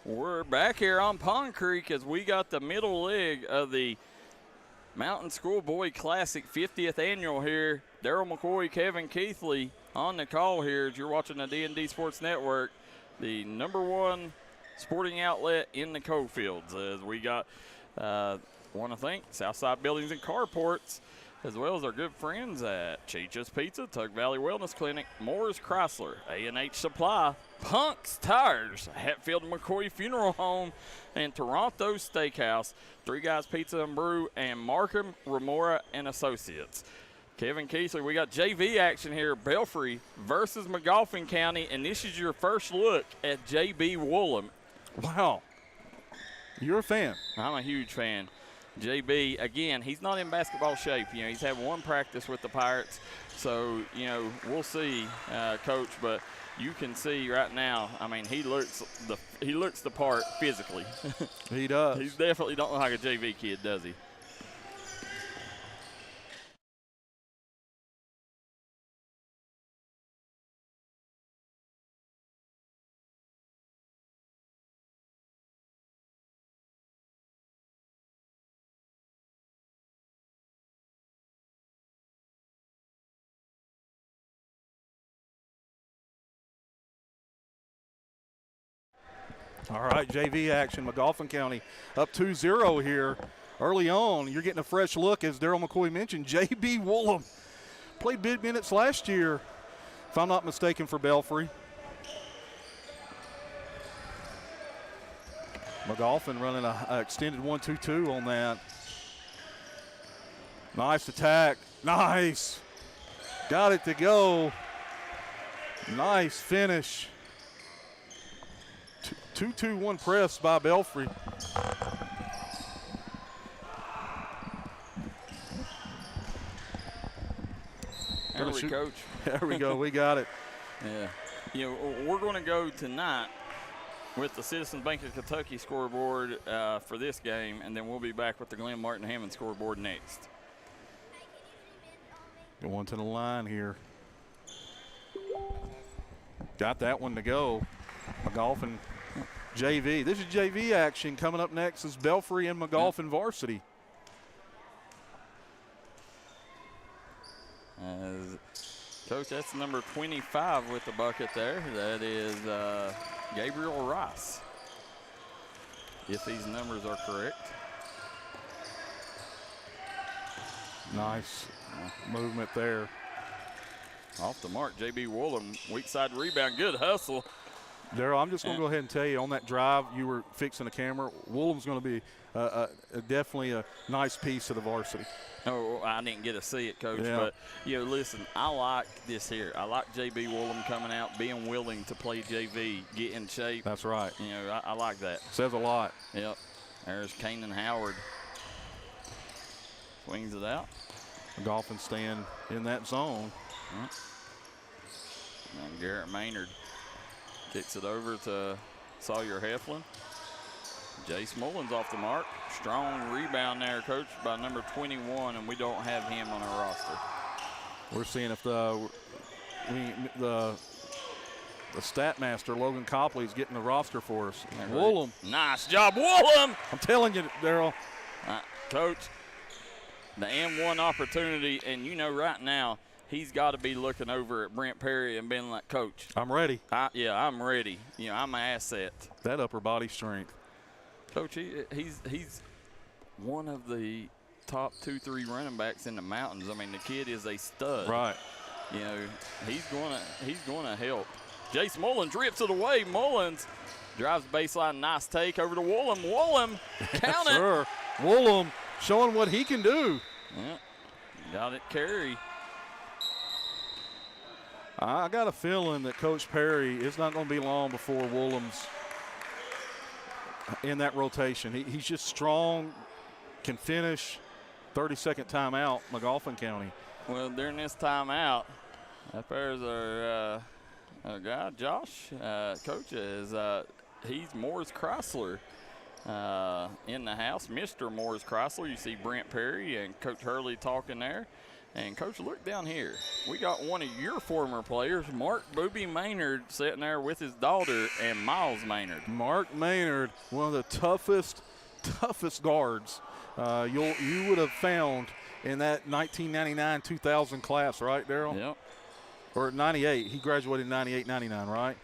We're back here on Pond Creek as we got the middle leg of the Mountain Schoolboy Classic 50th Annual here. Darryl, McCoy, Kevin Keathley on the call here as you're watching the D&D Sports Network, the #1 sporting outlet in the Coalfields. As we got, want to thank Southside Buildings and Carports, as well as our good friends at Cheech's Pizza, Tug Valley Wellness Clinic, Moore's Chrysler, A&H Supply, Punk's Tires, Hatfield and McCoy Funeral Home, and Toronto's Steakhouse, Three Guys Pizza and Brew, and Markham, Remora, and Associates. Kevin Keathley, we got JV action here, Belfry versus Magoffin County, and this is your first look at JB Woolham. Wow. You're a fan. I'm a huge fan. JB, again, he's not in basketball shape. You know, he's had one practice with the Pirates, so, you know, we'll see, Coach, but you can see right now, I mean, he looks the part physically. He does. He definitely don't look like a JV kid, does he? All right, JV action. Magoffin County up 2-0 here early on. You're getting a fresh look, as Darryl McCoy mentioned. JB Woolham played big minutes last year, if I'm not mistaken, for Belfry. Magoffin running an extended 1-2-2 on that. Nice attack. Nice. Got it to go. Nice finish. 2-2-1 press by Belfry. There we Coach. There we go. We got it. Yeah. You know, we're going to go tonight with the Citizens Bank of Kentucky scoreboard for this game, and then we'll be back with the Glenn Martin Hammond scoreboard next. Going to the line here. Got that one to go. Magoffin JV. This is JV action. Coming up next is Belfry and Magoffin varsity. Coach, that's number 25 with the bucket there. That is Gabriel Rice, if these numbers are correct. Nice movement there. Off the mark, JB Woolham, weak side rebound, good hustle. Darryl, I'm just going to go ahead and tell you, on that drive you were fixing the camera, Woolham's going to be definitely a nice piece of the varsity. Oh, I didn't get to see it, Coach, yeah. But, you know, listen, I like this here. I like JB Woolham coming out, being willing to play JV, get in shape. That's right. You know, I like that. Says a lot. Yep. There's Kanan Howard. Swings it out. Magoffin staying in that zone. And Garrett Maynard kicks it over to Sawyer Heflin. Jace Mullins off the mark. Strong rebound there, Coach, by number 21, and we don't have him on our roster. We're seeing if the stat master, Logan Copley, is getting the roster for us. Woolham. Nice job, Woolham. I'm telling you, Darryl. Coach, the M1 opportunity, and you know right now he's got to be looking over at Brent Perry and being like, Coach, I'm ready. Yeah, I'm ready. You know, I'm an asset. That upper body strength. Coach, he's one of the top 2-3 running backs in the mountains. I mean, the kid is a stud. Right. You know, he's gonna help. Jace Mullins rips it away. Mullins drives the baseline. Nice take over to Woolham. Woolham, count it. Sure. Woolham showing what he can do. Yeah, got it, carry. I got a feeling that Coach Perry, it's not going to be long before Woolham's in that rotation. He's just strong, can finish. 30-second timeout, Magoffin County. Well, during this timeout, that there's our guy, Josh, Coach, he's Moore's Chrysler in the house. Mr. Moore's Chrysler. You see Brent Perry and Coach Hurley talking there. And, Coach, look down here. We got one of your former players, Mark Booby Maynard, sitting there with his daughter, and Miles Maynard. Mark Maynard, one of the toughest guards you would have found in that 1999-2000 class, right, Darryl? Yep. Or 98. He graduated in 98, 99, right?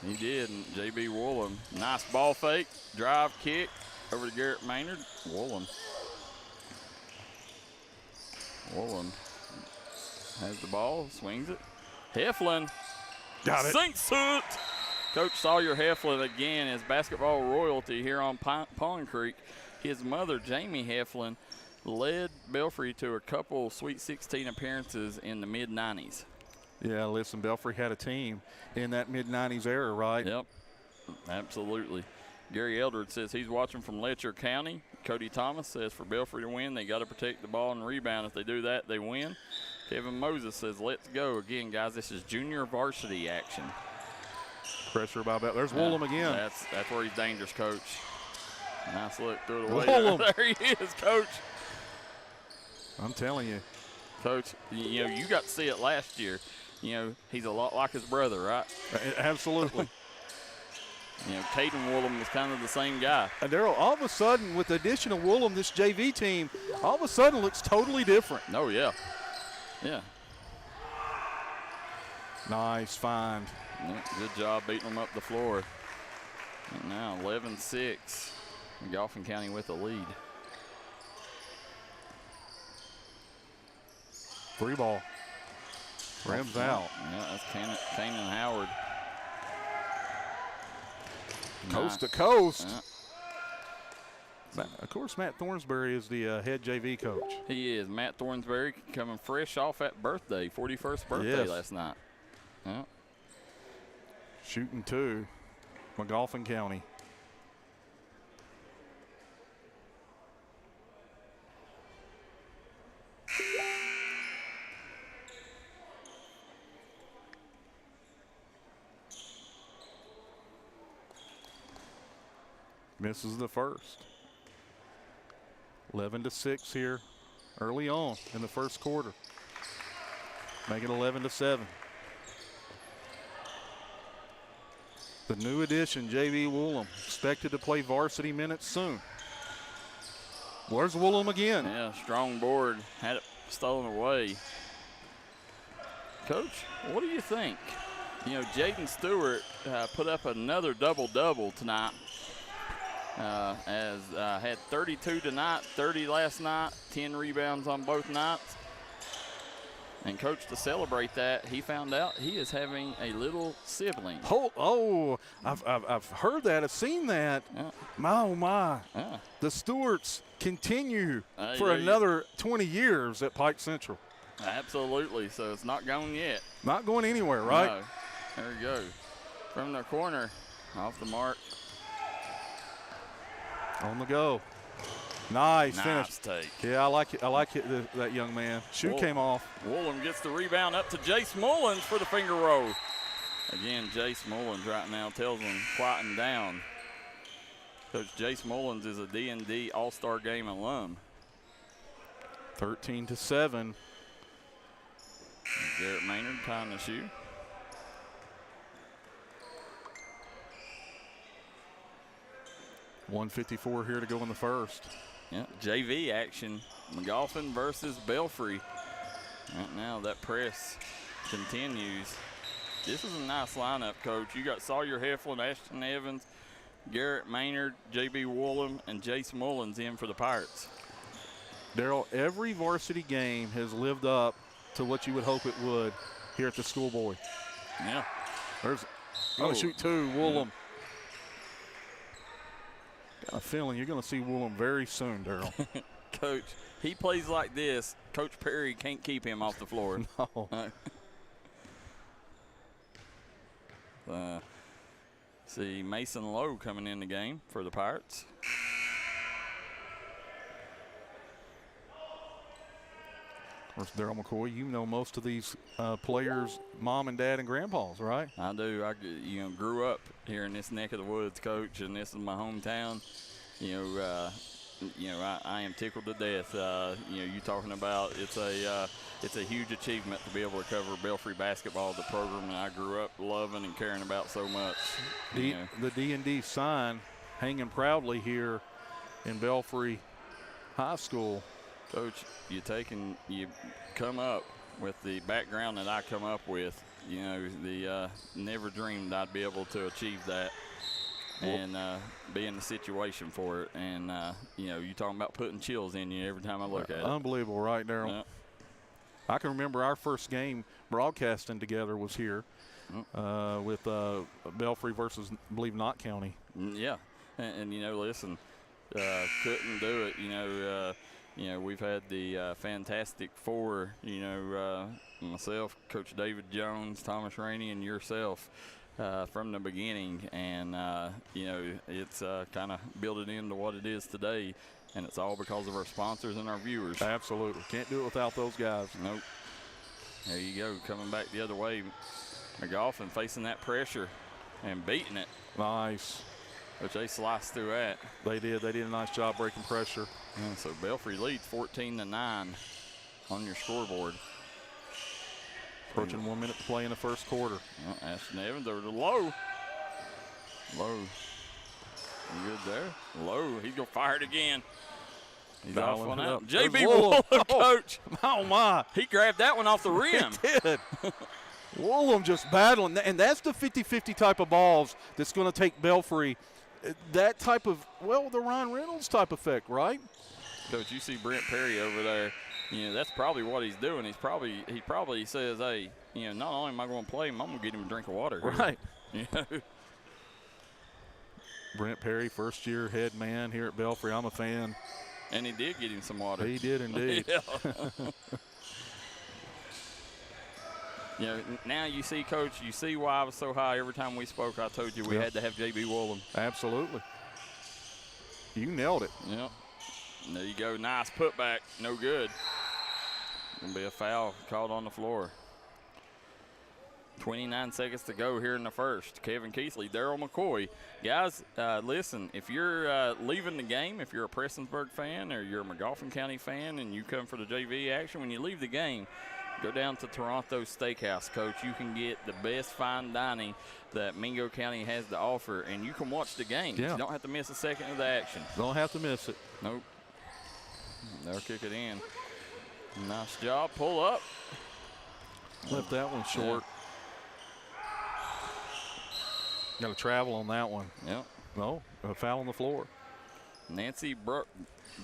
He did. And J.B. Woolham, nice ball fake, drive kick over to Garrett Maynard. Woolham has the ball, swings it. Heflin Got it. sinks it. Coach Sawyer Heflin again is basketball royalty here on Pond Creek. His mother, Jamie Heflin, led Belfry to a couple Sweet 16 appearances in the mid-90s. Yeah, listen, Belfry had a team in that mid-90s era, right? Yep, absolutely. Gary Eldred says he's watching from Letcher County. Cody Thomas says for Belfry to win, they got to protect the ball and rebound. If they do that, they win. Kevin Moses says, let's go. Again, guys, this is junior varsity action. Pressure by Belfry. There's Woolham again. That's where he's dangerous, Coach. Nice look, threw it away. Woolham. There he is, Coach. I'm telling you. Coach, you know, you got to see it last year. You know, he's a lot like his brother, right? Absolutely. You know, Caden Woolham was kind of the same guy. And Darryl, all of a sudden, with the addition of Woolham, this JV team, all of a sudden looks totally different. Oh, yeah. Yeah. Nice find. Yeah, good job beating them up the floor. And now 11-6. Magoffin County with the lead. Free ball. Rims out. Yeah, that's Kanan Howard. Coast to coast. Yeah. Of course, Matt Thornsberry is the head JV coach. He is. Matt Thornsberry coming fresh off that birthday, 41st birthday last night. Yeah. Shooting two. Magoffin County. Misses the first. 11-6 here early on in the first quarter. Make it 11-7. The new addition, J.B. Woolham, expected to play varsity minutes soon. Where's Woolham again? Yeah, strong board. Had it stolen away. Coach, what do you think? You know, Jaden Stewart put up another double-double tonight. Had 32 tonight, 30 last night, 10 rebounds on both nights. And, Coach, to celebrate that, he found out he is having a little sibling. I've heard that. I've seen that. Yeah. Oh, my. Yeah. The Stewarts continue for another 20 years at Pike Central. Absolutely. So it's not gone yet. Not going anywhere, right? No. There we go. From the corner, off the mark. On the go. Nice finish. Take. Yeah, I like it. I like it, that young man. Shoe came off. Woolham gets the rebound up to Jace Mullins for the finger roll. Again, Jace Mullins right now tells him quieten down. Coach Jace Mullins is a D&D All-Star Game alum. 13-7. Garrett Maynard tying the shoe. .154 here to go in the first. Yeah, JV action, Magoffin versus Belfry. Right now that press continues. This is a nice lineup, Coach. You got Sawyer Heflin, Ashton Evans, Garrett Maynard, J.B. Woolham, and Jace Mullins in for the Pirates. Darryl, every varsity game has lived up to what you would hope it would here at the schoolboy. Yeah. There's shoot two, Woolham. Got a feeling you're going to see Woolham very soon, Darryl. Coach, he plays like this. Coach Perry can't keep him off the floor. No. See Mason Lowe coming in the game for the Pirates. Of course, Darryl McCoy, you know most of these players' mom and dad and grandpas, right? I do. I grew up here in this neck of the woods, Coach, and this is my hometown. You know, I am tickled to death. You talking about it's a huge achievement to be able to cover Belfry basketball, the program that I grew up loving and caring about so much. The D&D sign hanging proudly here in Belfry High School. Coach, you come up with the background that I come up with. Never dreamed I'd be able to achieve that and be in the situation for it. And, you talking about putting chills in you every time I look at it. Unbelievable, right, Darryl? Yeah. I can remember our first game broadcasting together was here with Belfry versus, I believe, Knott County. Yeah. And listen, couldn't do it. We've had the Fantastic Four, myself, Coach David Jones, Thomas Rainey, and yourself from the beginning. And, it's kind of built it into what it is today. And it's all because of our sponsors and our viewers. Absolutely. Can't do it without those guys. Nope. There you go. Coming back the other way. Magoffin facing that pressure and beating it. Nice. Which they sliced through that. They did. They did a nice job breaking pressure. And so Belfry leads 14-9 on your scoreboard. Approaching 1 minute to play in the first quarter. Ashton Evans over to Lowe. Lowe. You good there? Lowe. He's going to fire it again. He's off one out. JB Woolham, coach. Oh, my. He grabbed that one off the rim. He did. Woolham just battling. And that's the 50-50 type of balls that's going to take Belfry. That type of, the Ryan Reynolds type effect, right? Coach, you see Brent Perry over there. That's probably what he's doing. He probably says, hey, not only am I going to play him, I'm going to get him a drink of water here. Right. Brent Perry, first-year head man here at Belfry. I'm a fan. And he did get him some water. He did indeed. Now you see, Coach, you see why I was so high every time we spoke. I told you we had to have J.B. Woolham. Absolutely. You nailed it. Yep. There you go. Nice putback. No good. Going to be a foul called on the floor. 29 seconds to go here in the first. Kevin Keathley, Darryl McCoy. Guys, listen, if you're leaving the game, if you're a Prestonsburg fan or you're a Magoffin County fan and you come for the JV action, when you leave the game, go down to Toronto's Steakhouse, Coach. You can get the best fine dining that Mingo County has to offer, and you can watch the game. Yeah. You don't have to miss a second of the action. Don't have to miss it. Nope. They'll kick it in. Nice job. Pull up. Left that one short. Got to travel on that one. Yep. No, a foul on the floor. Nancy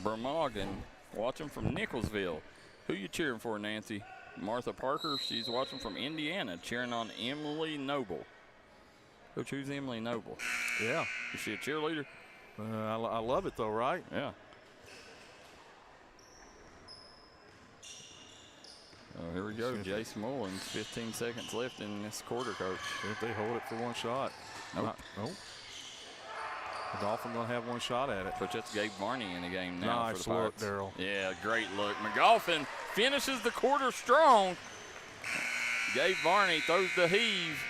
Bermogen watching from Nicholsville. Who you cheering for, Nancy? Martha Parker, she's watching from Indiana, cheering on Emily Noble. Coach, who's Emily Noble? Yeah. Is she a cheerleader? I love it, though, right? Yeah. Oh, here we go. Jace Mullins, 15 seconds left in this quarter, Coach. If they hold it for one shot. Nope. Nope. The Dolphins going to have one shot at it. Coach, that's Gabe Varney in the game now for the Pirates. Nice look, Darryl. Yeah, great look. Magoffin finishes the quarter strong. Gabe Varney throws the heave.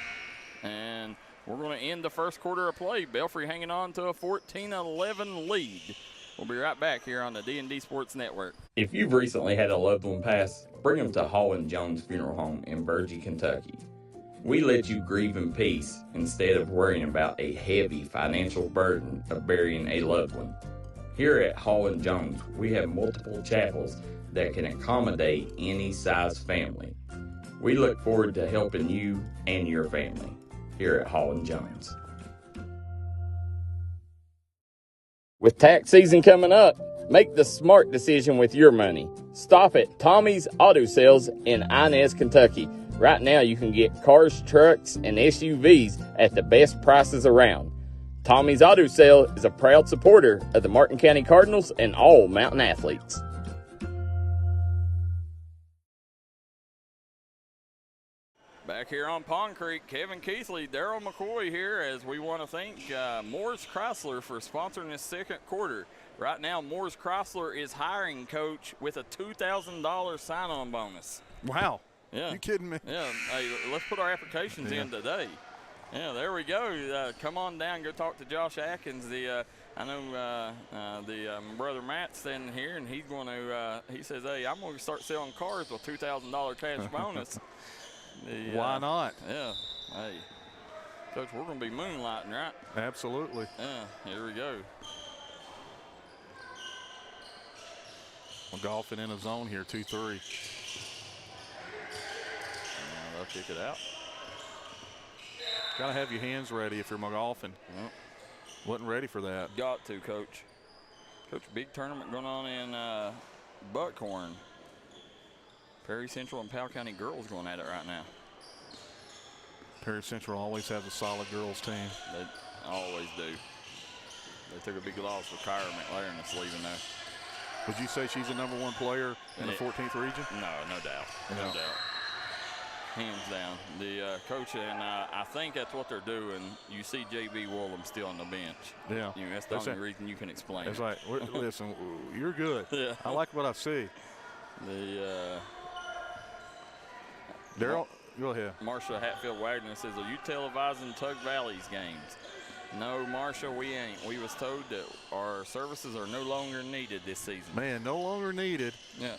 And we're going to end the first quarter of play. Belfry hanging on to a 14-11 lead. We'll be right back here on the D&D Sports Network. If you've recently had a loved one pass, bring them to Hall & Jones Funeral Home in Burgee, Kentucky. We let you grieve in peace instead of worrying about a heavy financial burden of burying a loved one. Here at Hall & Jones, we have multiple chapels that can accommodate any size family. We look forward to helping you and your family here at Hall & Jones. With tax season coming up, make the smart decision with your money. Stop at Tommy's Auto Sales in Inez, Kentucky. Right now you can get cars, trucks, and SUVs at the best prices around. Tommy's Auto Sale is a proud supporter of the Martin County Cardinals and all Mountain athletes. Back here on Pond Creek, Kevin Keathley, Darryl McCoy here, as we want to thank Moore's Chrysler for sponsoring this second quarter. Right now, Moore's Chrysler is hiring, Coach, with a $2,000 sign-on bonus. Wow. Yeah. You kidding me? Yeah. Hey, let's put our applications in today. Yeah, there we go. Come on down, go talk to Josh Atkins, the I know my brother Matt's standing here, and he's going to. He says, "Hey, I'm going to start selling cars with $2,000 cash bonus." Why not? Yeah. Hey, Coach, we're going to be moonlighting, right? Absolutely. Yeah. Here we go. Magoffin in a zone here, 2-3. Now they'll kick it out. Got to have your hands ready if you're Magoffin. Yep. Wasn't ready for that. Got to, Coach. Coach, big tournament going on in Buckhorn. Perry Central and Powell County girls going at it right now. Perry Central always has a solid girls team. They always do. They took a big loss with Kyra McLaren that's leaving there. Would you say she's the #1 player in the 14th region? No, no doubt. No doubt. Hands down. The coach, and I think that's what they're doing. You see J.B. Woolham still on the bench. Yeah. You know, that's the only reason you can explain That's it. right. Listen, you're good. Yeah. I like what I see. The Darryl, go ahead. Marsha Hatfield Wagner says, "Are you televising Tug Valley's games?" No, Marsha, we ain't. We was told that our services are no longer needed this season. Man, no longer needed. Yeah.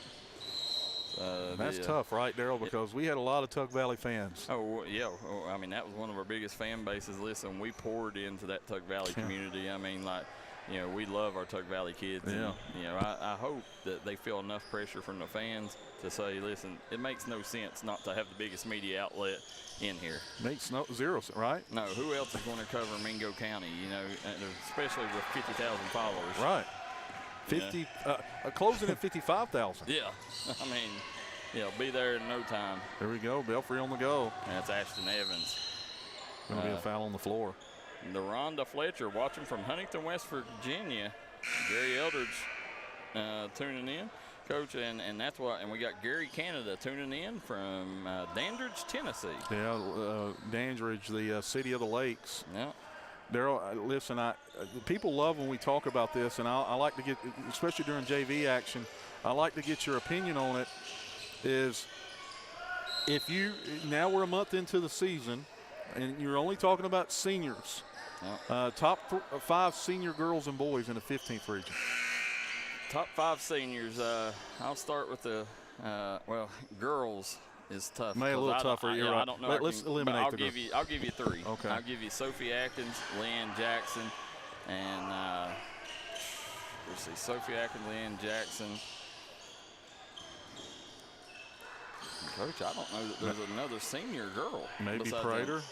That's tough, right, Darryl? Because we had a lot of Tug Valley fans. Oh, yeah. Oh, I mean, that was one of our biggest fan bases. Listen, we poured into that Tug Valley community. I mean, like, you know, we love our Tug Valley kids. Yeah. And, you know, I hope that they feel enough pressure from the fans to say, listen, it makes no sense not to have the biggest media outlet in here. Makes zero, right? No, who else is going to cover Mingo County, you know, especially with 50,000 followers. Right. 50, closing at 55,000. Yeah. I mean, yeah, be there in no time. There we go. Belfry on the go. And that's Ashton Evans. Going to be a foul on the floor. Rhonda Fletcher watching from Huntington, West Virginia. Gary Eldridge tuning in, Coach, and that's why. And we got Gary Canada tuning in from Dandridge, Tennessee. Yeah, Dandridge, the city of the lakes. Yeah. Darryl, listen, people love when we talk about this, and I like to get, especially during JV action, I like to get your opinion on it. Is if you, now we're a month into the season, and you're only talking about seniors, top 5 senior girls and boys in the 15th region. Top 5 seniors. I'll start with the, girls is tough. Maybe a little tougher. You're right. I don't know. Let's eliminate I'll give you 3. Okay. I'll give you Sophie Atkins, Leanne Jackson, and let's see, Sophie Atkins, Leanne Jackson. Coach, I don't know that there's another senior girl. Maybe Prater.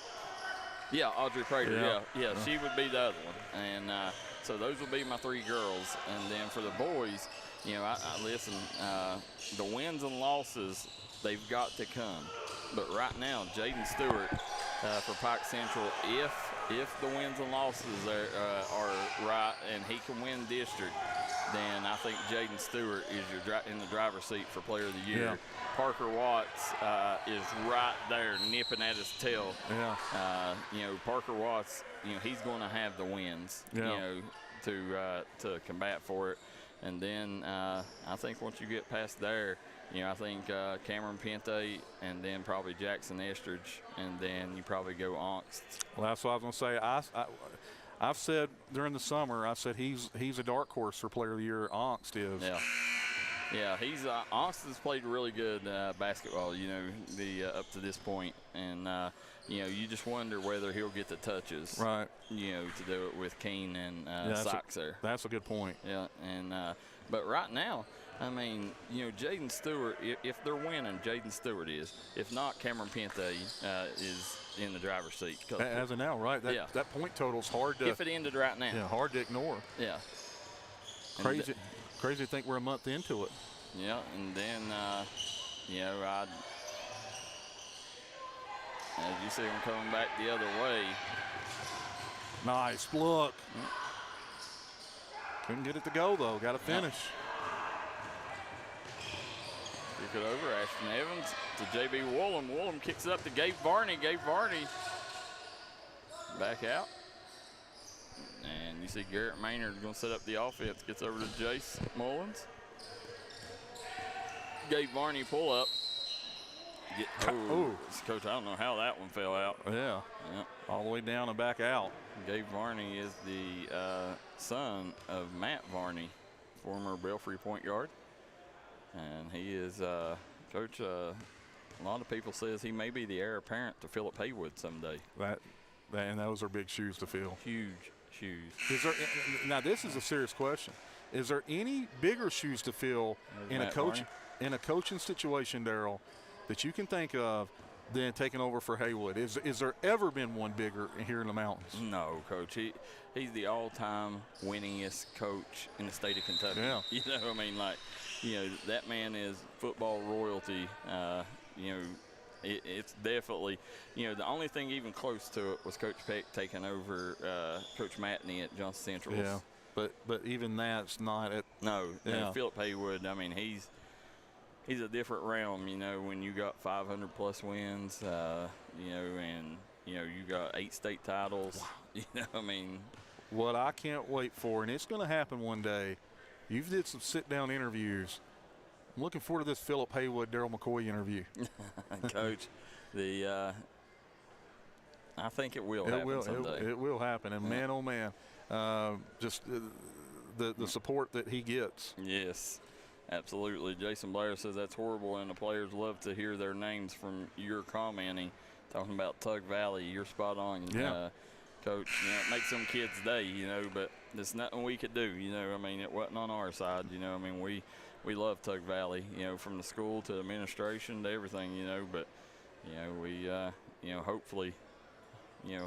Yeah, Audrey Prater. Yeah, she would be the other one. And so those will be my 3 girls. And then for the boys, you know, I listen. The wins and losses, they've got to come. But right now, Jaden Stewart for Pike Central, if the wins and losses are right and he can win district, then I think Jaden Stewart is in the driver's seat for Player of the Year. Yeah. Parker Watts is right there nipping at his tail. Yeah. You know, Parker Watts, you know, he's going to have the wins, you know, to combat for it. And then I think once you get past there, you know, I think Cameron Pente and then probably Jackson Estridge, and then you probably go Ongst. Well, that's what I was going to say. I've said during the summer, I said he's a dark horse for Player of the Year. Ongst is. Yeah. Yeah, he's Ongst has played really good basketball, you know, up to this point. And, you know, you just wonder whether he'll get the touches. Right. You know, to do it with Keene and Sykes there. That's a good point. Yeah, and but right now, I mean, you know, Jaden Stewart, if they're winning, Jaden Stewart is. If not, Cameron Pente is in the driver's seat. As of now, right? That point total's hard to. If it ended right now. Yeah, hard to ignore. Yeah. Crazy to think we're a month into it. Yeah, and then, you know, as you see them coming back the other way. Nice look. Couldn't get it to go, though. Got to finish. Kick it over. Ashton Evans to J.B. Woolham. Woolham kicks it up to Gabe Varney. Gabe Varney back out. And you see Garrett Maynard going to set up the offense. Gets over to Jace Mullins. Gabe Varney pull up. Coach, I don't know how that one fell out. Yeah. Yeah. All the way down and back out. Gabe Varney is the son of Matt Varney, former Belfry point guard. And he is, Coach, a lot of people says he may be the heir apparent to Philip Haywood someday. And those are big shoes to fill. Huge shoes. Now, this is a serious question. Is there any bigger shoes to fill in a coaching situation, Darryl, that you can think of than taking over for Haywood? Is there ever been one bigger here in the mountains? No, Coach. He's the all-time winningest coach in the state of Kentucky. Yeah. You know, I mean, like, you know, that man is football royalty. You know, it's definitely, you know, the only thing even close to it was Coach Peck taking over Coach Matney at Johnson Central. Yeah, but even that's not it. No, yeah. Philip Haywood, I mean, he's a different realm, you know, when you got 500-plus wins, you know, and, you know, you got 8 state titles. Wow. You know, I mean. What I can't wait for, and it's going to happen one day, you've did some sit-down interviews. I'm looking forward to this Philip Haywood, Darryl McCoy interview. Coach, I think it will happen someday. It will happen, and man, oh man, just the support that he gets. Yes, absolutely. Jason Blair says that's horrible, and the players love to hear their names from your commenting, talking about Tug Valley. You're spot on, Coach. You know, it makes some kids' day, you know, but there's nothing we could do, you know. I mean, it wasn't on our side, you know. I mean, we love Tug Valley, you know, from the school to administration to everything, you know. But, you know, we, you know, hopefully, you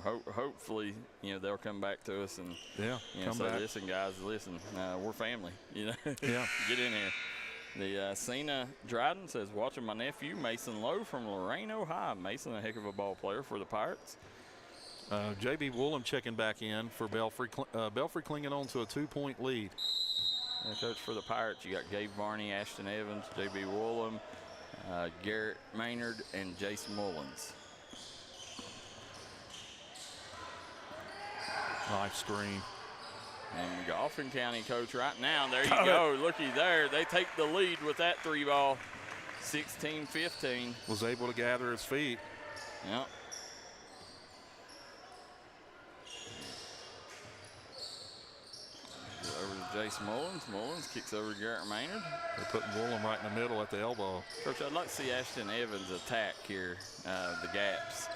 know, they'll come back to us and, you know, say, listen, guys, listen, we're family, you know. Yeah. Get in here. The Cena Dryden says, watching my nephew, Mason Lowe from Lorain, Ohio. Mason, a heck of a ball player for the Pirates. J.B. Woolham checking back in for Belfry. Belfry clinging on to a 2-point lead. Coach, for the Pirates, you got Gabe Varney, Ashton Evans, J.B. Woolham, Garrett Maynard, and Jason Mullins. Nice screen. And Magoffin County, Coach, right now, there you go. Looky there. They take the lead with that 3-ball, 16-15. Was able to gather his feet. Yep. Over to Jason Mullins. Mullins kicks over to Garrett Maynard. They're putting Woolham right in the middle at the elbow. Coach, I'd like to see Ashton Evans attack here, the gaps.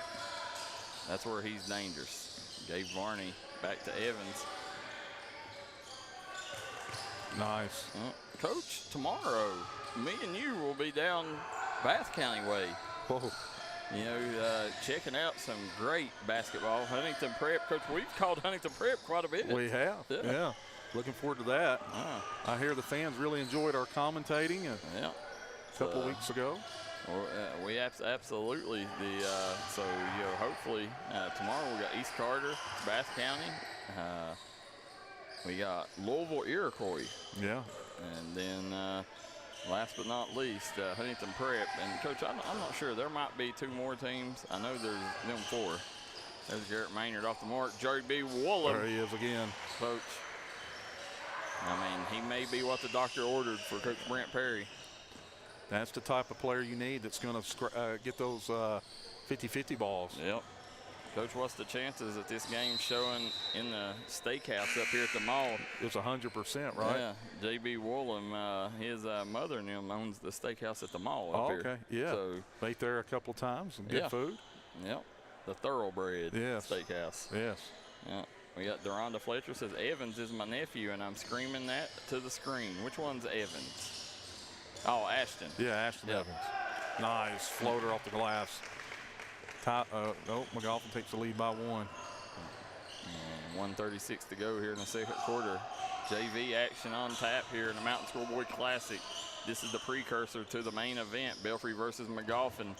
That's where he's dangerous. Gabe Varney back to Evans. Nice. Coach, tomorrow, me and you will be down Bath County way. Whoa. You know, checking out some great basketball. Huntington Prep. Coach, we've called Huntington Prep quite a bit. We have. Yeah. Looking forward to that. I hear the fans really enjoyed our commentating a couple of weeks ago. Well, we absolutely. So, you know, hopefully tomorrow we got East Carter, Bath County. We got Louisville Iroquois. Yeah. And then last but not least, Huntington Prep. And, Coach, I'm not sure. There might be 2 more teams. I know there's them 4. There's Garrett Maynard off the mark. J.B. Woolham. There he is again. Coach. I mean, he may be what the doctor ordered for Coach Brent Perry. That's the type of player you need that's going to get those 50-50 balls. Yep. Coach, what's the chances that this game's showing in the steakhouse up here at the mall? It's 100%, right? Yeah. J.B. Woolham, his mother and him owns the steakhouse at the mall up here. Okay, yeah. So, ate there a couple times and good food. Yep. The Thoroughbred Steakhouse. Yes. Yeah. We got Deronda Fletcher says, Evans is my nephew, and I'm screaming that to the screen. Which one's Evans? Oh, Ashton. Yeah, Ashton Evans. Nice floater off the glass. Magoffin takes the lead by 1. 1:36 to go here in the second quarter. JV action on tap here in the Mountain Schoolboy Classic. This is the precursor to the main event, Belfry versus Magoffin.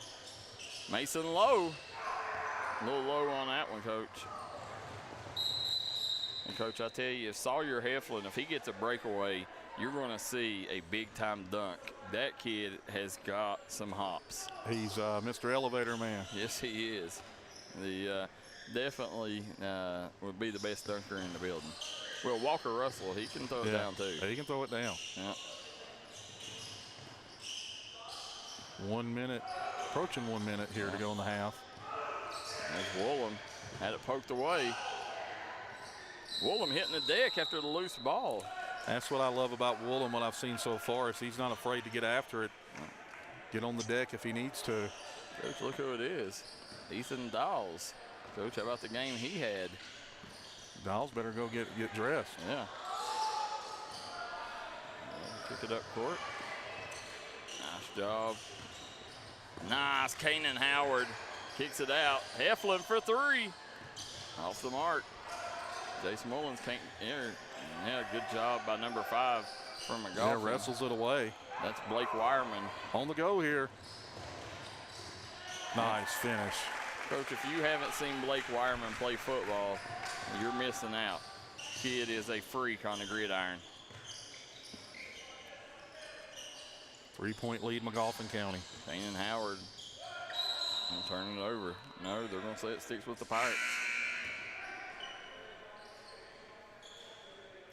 Mason Lowe. A little low on that one, Coach. And, Coach, I tell you, if Sawyer Heflin, if he gets a breakaway, you're going to see a big-time dunk. That kid has got some hops. He's Mr. Elevator Man. Yes, he is. Definitely would be the best dunker in the building. Well, Walker Russell, he can throw it down, too. He can throw it down. Yeah. 1 minute Approaching 1 minute here to go in the half. There's Woolham. Had it poked away. Woolham hitting the deck after the loose ball. That's what I love about Woolham, what I've seen so far, is he's not afraid to get after it. Get on the deck if he needs to. Coach, look who it is. Ethan Dawes. Coach, how about the game he had? Dawes better go get dressed. Yeah. Kick it up court. Nice job. Nice. Kanan Howard kicks it out. Heflin for 3. Off the mark. Jason Mullins can't enter. Yeah, good job by number 5 from Magoffin. Yeah, wrestles it away. That's Blake Wireman. On the go here. Nice finish. Coach, if you haven't seen Blake Wireman play football, you're missing out. Kid is a freak on the gridiron. 3-point lead, Magoffin County. Kanan Howard will turn it over. No, they're going to say it sticks with the Pirates.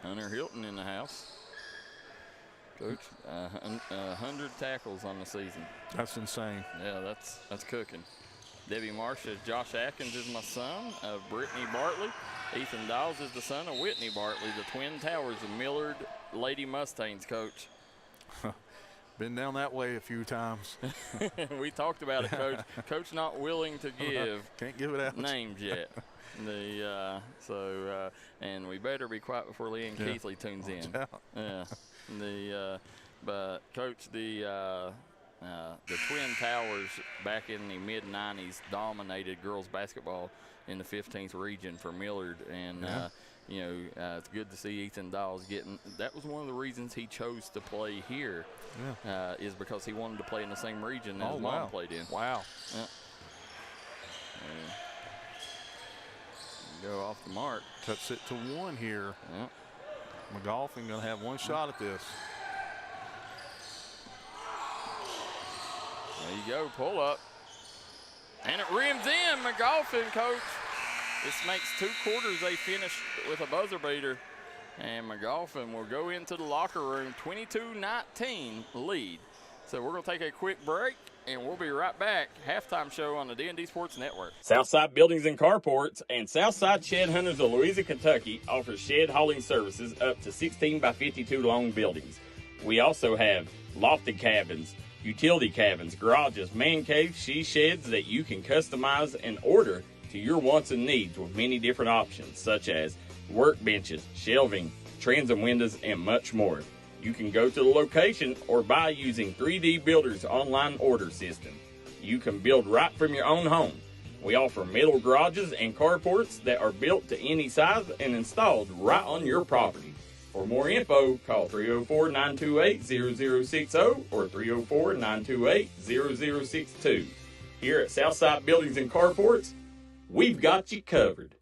Hunter Hilton in the house. Coach, 100 tackles on the season. That's insane. Yeah, that's cooking. Debbie Marsh says Josh Atkins is my son of Brittany Bartley. Ethan Dawes is the son of Whitney Bartley, the Twin Towers of Millard Lady Mustangs, Coach. Been down that way a few times. We talked about it, Coach. Coach not willing to give Can't give it out. names yet. And we better be quiet before Leanne Keathley tunes in. Yeah. But Coach, the Twin Towers back in the mid-90s dominated girls basketball in the 15th region for Millard, and it's good to see Ethan Dawes getting. That was one of the reasons he chose to play here, is because he wanted to play in the same region as Mom played in. Wow. Yeah. Go off the mark. Cuts it to 1 here. Yeah. Magoffin going to have one shot at this. There you go, pull up. And it rims in, Magoffin, Coach. This makes 2 quarters they finish with a buzzer beater. And Magoffin will go into the locker room, 22-19 lead. So we're going to take a quick break, and we'll be right back. Halftime show on the D&D Sports Network. Southside Buildings and Carports and Southside Shed Hunters of Louisa, Kentucky offers shed hauling services up to 16 by 52 long buildings. We also have lofted cabins, utility cabins, garages, man caves, she sheds that you can customize and order to your wants and needs with many different options such as workbenches, shelving, transom windows, and much more. You can go to the location or buy using 3D Builder's online order system. You can build right from your own home. We offer metal garages and carports that are built to any size and installed right on your property. For more info, call 304-928-0060 or 304-928-0062. Here at Southside Buildings and Carports, we've got you covered.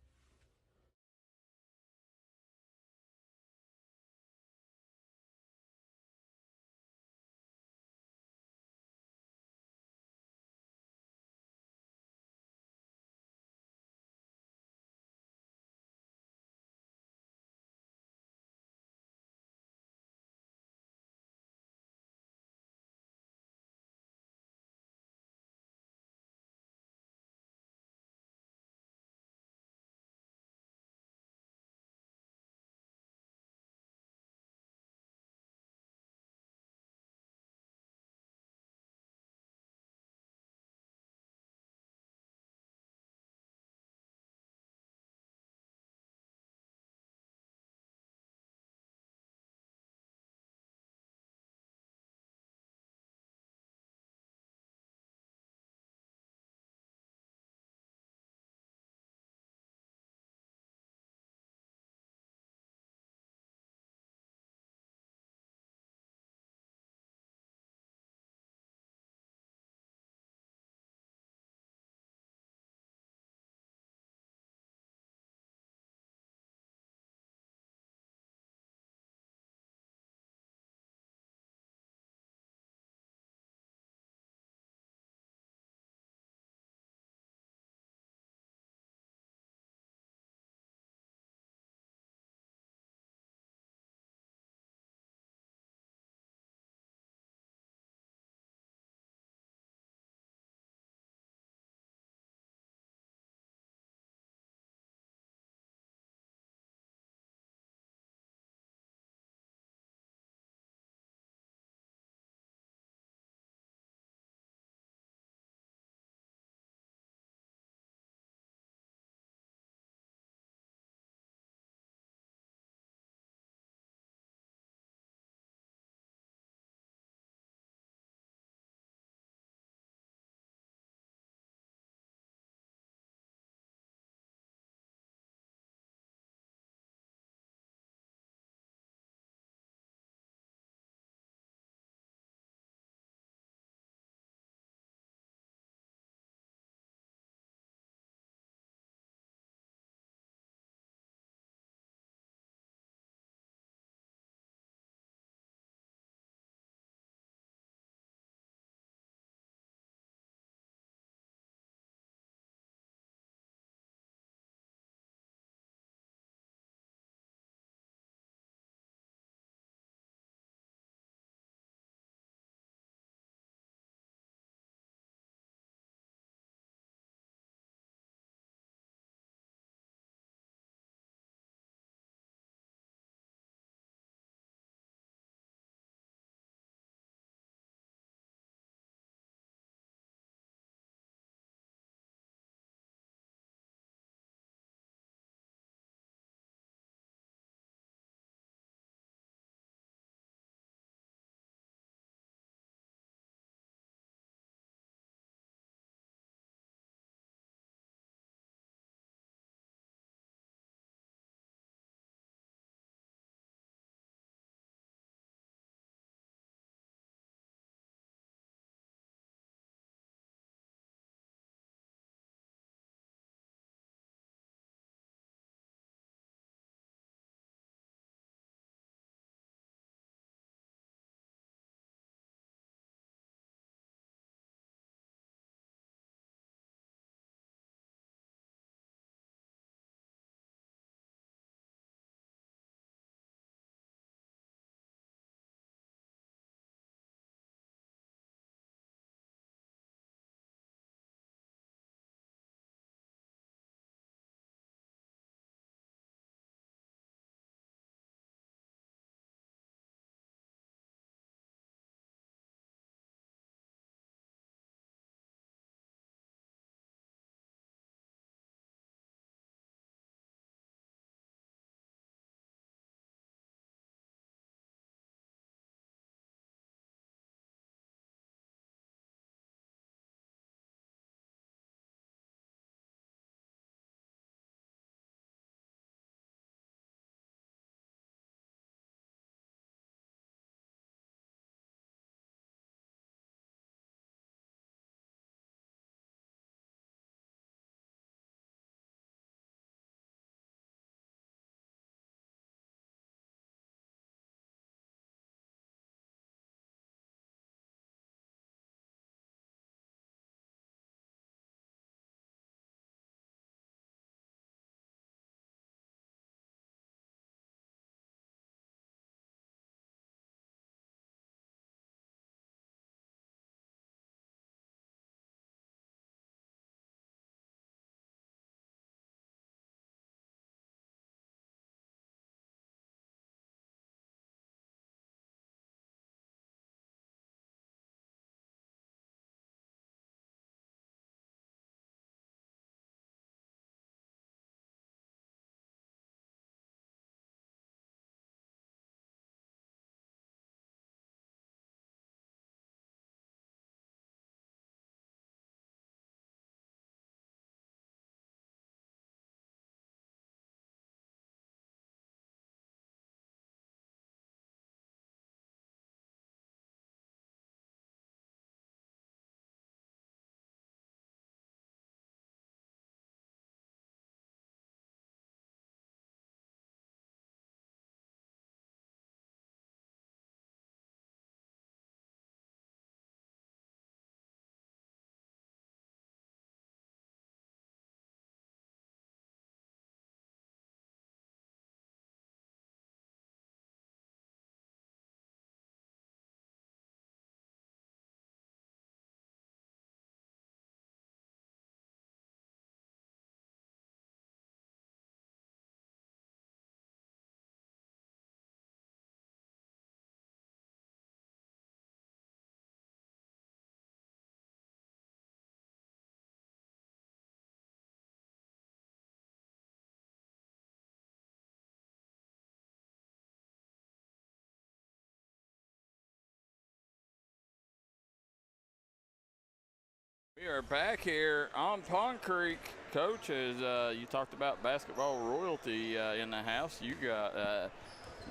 We are back here on Pond Creek. Coach, as you talked about basketball royalty in the house, you got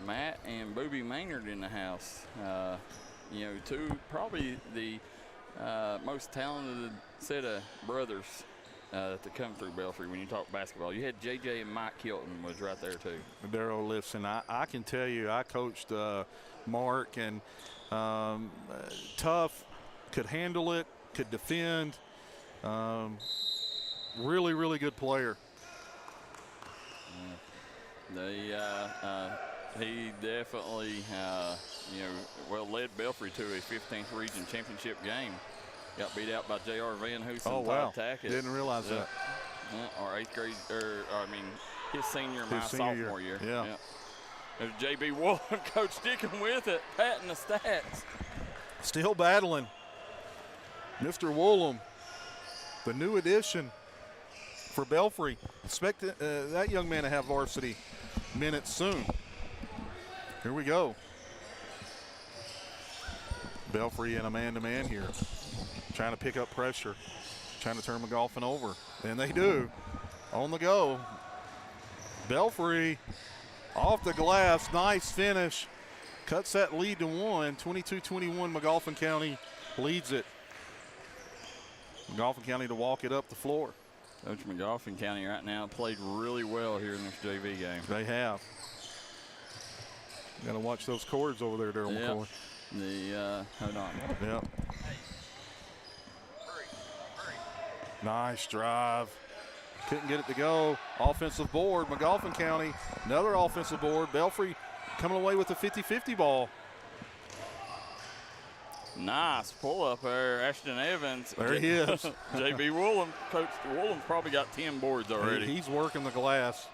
Matt and Booby Maynard in the house. Two probably the most talented set of brothers to come through Belfry when you talk basketball. You had JJ and Mike Hilton was right there too. Darryl, listen, I can tell you, I coached Mark, and tough, could handle it, could defend. Really, really good player. He definitely, led Belfry to a 15th region championship game. Got beat out by J.R. Van Hoosen. Oh, wow. Tackett. Didn't realize that. Or 8th grade, his senior, my sophomore year. Yeah. There's J.B. Woolham, coach, sticking with it, patting the stats. Still battling. Mr. Woolham, the new addition for Belfry. Expect that young man to have varsity minutes soon. Here we go. Belfry in a man-to-man here. Trying to pick up pressure. Trying to turn Magoffin over. And they do. On the go. Belfry off the glass. Nice finish. Cuts that lead to 1. 22-21, Magoffin County leads it. Magoffin County to walk it up the floor. Coach, Magoffin County right now played really well here in this JV game. They have. Got to watch those cords over there, Darryl McCoy. Hold on. Yep. Nice drive. Couldn't get it to go. Offensive board, Magoffin County. Another offensive board. Belfry coming away with a 50-50 ball. Nice pull-up there, Ashton Evans. There he is. J.B. Woolham. Coach Woolham's probably got 10 boards already. He's working the glass.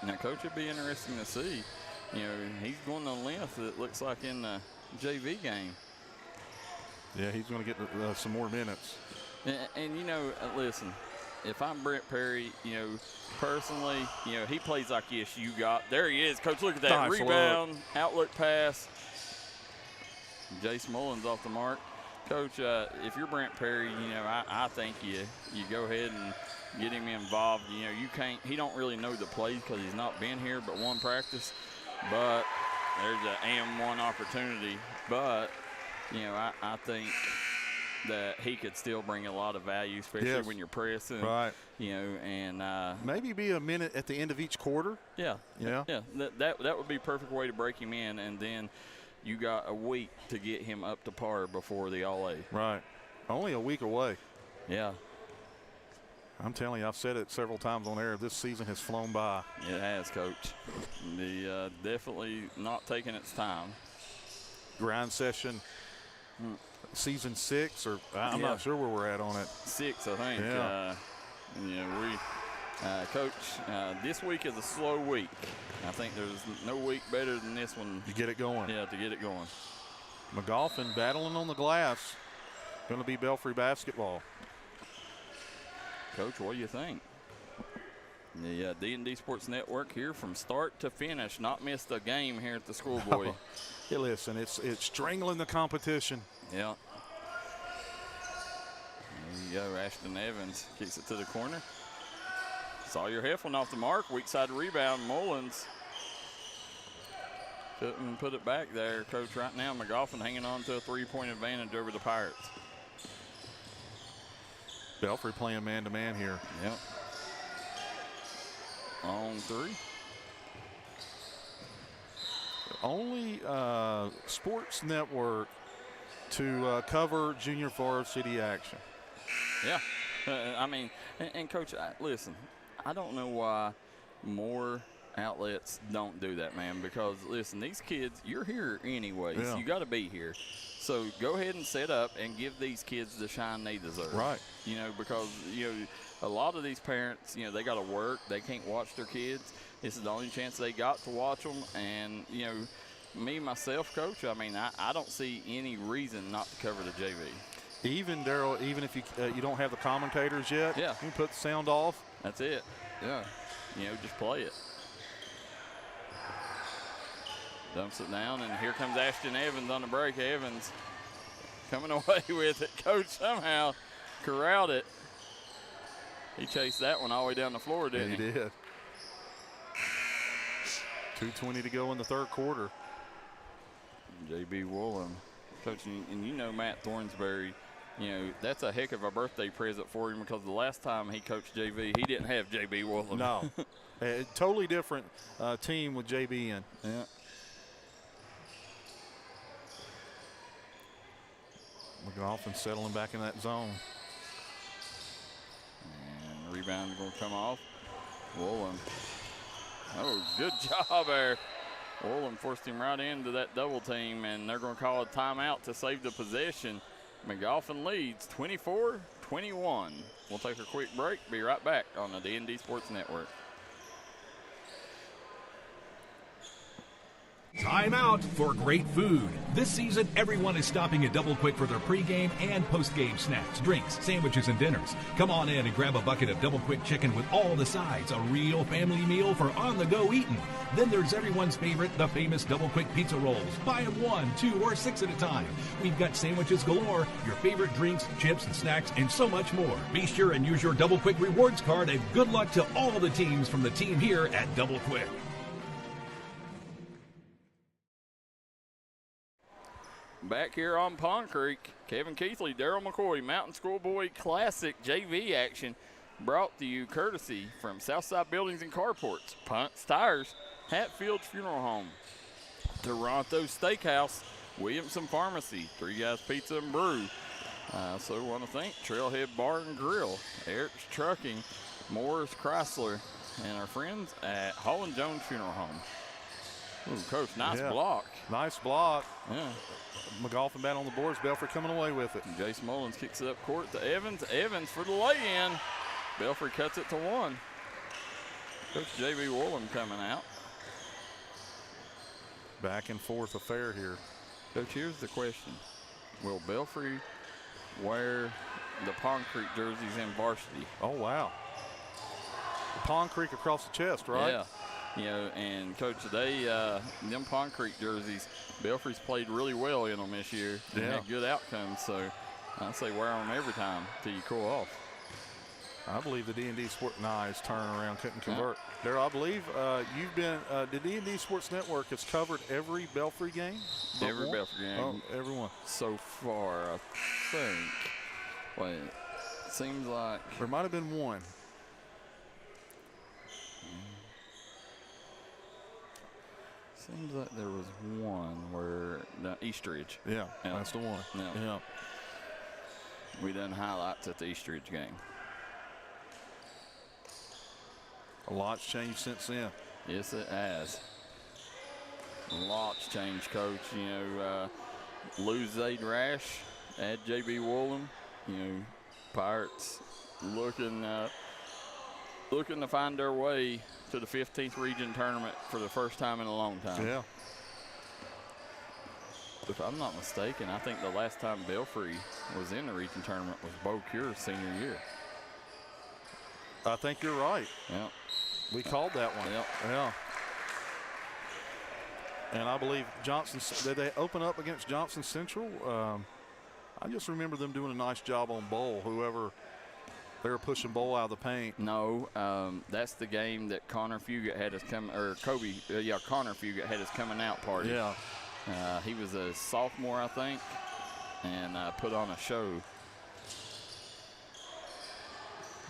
Now, Coach, it'd be interesting to see. He's going the length, it looks like, in the JV game. Yeah, he's going to get some more minutes. And listen, if I'm Brent Perry, personally, he plays like this. You got, there he is, Coach. Look at that nice rebound, outlook pass. Jace Mullins off the mark. Coach, if you're Brent Perry, I think you go ahead and get him involved. You can't. He don't really know the plays because he's not been here but one practice. But there's an AM1 opportunity. But I think that he could still bring a lot of value, especially when you're pressing. Right. And maybe be a minute at the end of each quarter. Yeah. Yeah. Yeah. That would be a perfect way to break him in, and then you got a week to get him up to par before the All-A. Right. Only a week away. Yeah. I'm telling you, I've said it several times on air. This season has flown by. It has, Coach. Definitely not taking its time. Grind session. Season 6, or I'm not sure where we're at on it. 6, I think. Yeah. Coach, this week is a slow week. I think there's no week better than this one. To get it going. Yeah, to get it going. Magoffin battling on the glass. Going to be Belfry basketball. Coach, what do you think? The D&D Sports Network here from start to finish. Not missed a game here at the Schoolboy. Hey, listen, it's strangling the competition. Yeah. There you go, Ashton Evans kicks it to the corner. Sawyer Heflin off the mark, weak side rebound, Mullins. Couldn't put it back there, Coach. Right now, Magoffin hanging on to a three-point advantage over the Pirates. Belfry playing man-to-man here. Yep. On 3. Only sports network to cover junior varsity action. Yeah. And Coach, listen, I don't know why more outlets don't do that, man, because, listen, these kids, you're here anyways. Yeah. You got to be here. So go ahead and set up and give these kids the shine they deserve. Right. Because, a lot of these parents, they got to work. They can't watch their kids. This is the only chance they got to watch them. And, me, myself, Coach, I don't see any reason not to cover the JV. Even, Darryl, even if you don't have the commentators yet, yeah, you can put the sound off. That's it. Yeah. Just play it. Dumps it down, and here comes Ashton Evans on the break. Evans coming away with it. Coach somehow corralled it. He chased that one all the way down the floor, didn't he? He did. 2:20 to go in the third quarter. J.B. Woolham. Coach, and you know Matt Thornsberry, you know, that's a heck of a birthday present for him because the last time he coached JV, he didn't have J.B. Woolham. No. A totally different team with JB in. Yeah. Magoffin settling back in that zone. And rebound going to come off. Woolham. Oh, good job there. Woolham forced him right into that double team, and they're going to call a timeout to save the possession. Magoffin leads 24-21. We'll take a quick break. Be right back on the D&D Sports Network. Time out for great food. This season, everyone is stopping at Double Quick for their pregame and postgame snacks, drinks, sandwiches, and dinners. Come on in and grab a bucket of Double Quick chicken with all the sides, a real family meal for on-the-go eating. Then there's everyone's favorite, the famous Double Quick pizza rolls. Buy them 1, 2, or 6 at a time. We've got sandwiches galore, your favorite drinks, chips, and snacks, and so much more. Be sure and use your Double Quick rewards card, and good luck to all the teams from the team here at Double Quick. Back here on Pond Creek, Kevin Keathley, Darryl McCoy, Mountain Schoolboy Classic JV action brought to you courtesy from Southside Buildings and Carports, Punts Tires, Hatfield's Funeral Home, Toronto's Steakhouse, Williamson Pharmacy, Three Guys Pizza and Brew. So I want to thank Trailhead Bar and Grill, Eric's Trucking, Morris Chrysler, and our friends at Hall & Jones Funeral Home. Ooh, Coach, nice block. Nice block. Yeah. Magoffin back on the boards. Belfry coming away with it. Jace Mullins kicks it up court to Evans. Evans for the lay-in. Belfry cuts it to 1. Coach J.B. Woolham coming out. Back and forth affair here. Coach, here's the question. Will Belfry wear the Pond Creek jerseys in varsity? Oh, wow. Pond Creek across the chest, right? Yeah. You know, and Coach, today, them Pond Creek jerseys, Belfry's played really well in them this year and had good outcomes. So I say wear them every time till you cool off. I believe the D&D Sports nice turnaround couldn't convert. Darryl, I believe you've been the D&D Sports Network has covered every Belfry game. Every Belfry game. Oh, everyone. So far, I think. Wait, it seems like there might have been one. Seems like there was one where the Eastridge. Yeah, that's the one. Yeah. We done highlights at the Eastridge game. A lot's changed since then. Yes, it has. Lots changed, Coach. You know, lose Zaid Rash, add J.B. Woolham. You know, Pirates looking to find their way to the 15th region tournament for the first time in a long time. Yeah. If I'm not mistaken, I think the last time Belfry was in the region tournament was Bo Cure's senior year. I think you're right. Yeah. We called that one. Yep. Yeah. And I believe Johnson, did they open up against Johnson Central? I just remember them doing a nice job on Bowl, whoever they were pushing Bowl out of the paint. No, that's the game that Connor Fugate had us come, or Connor Fugate had us coming out party. Yeah. He was a sophomore, I think, and put on a show.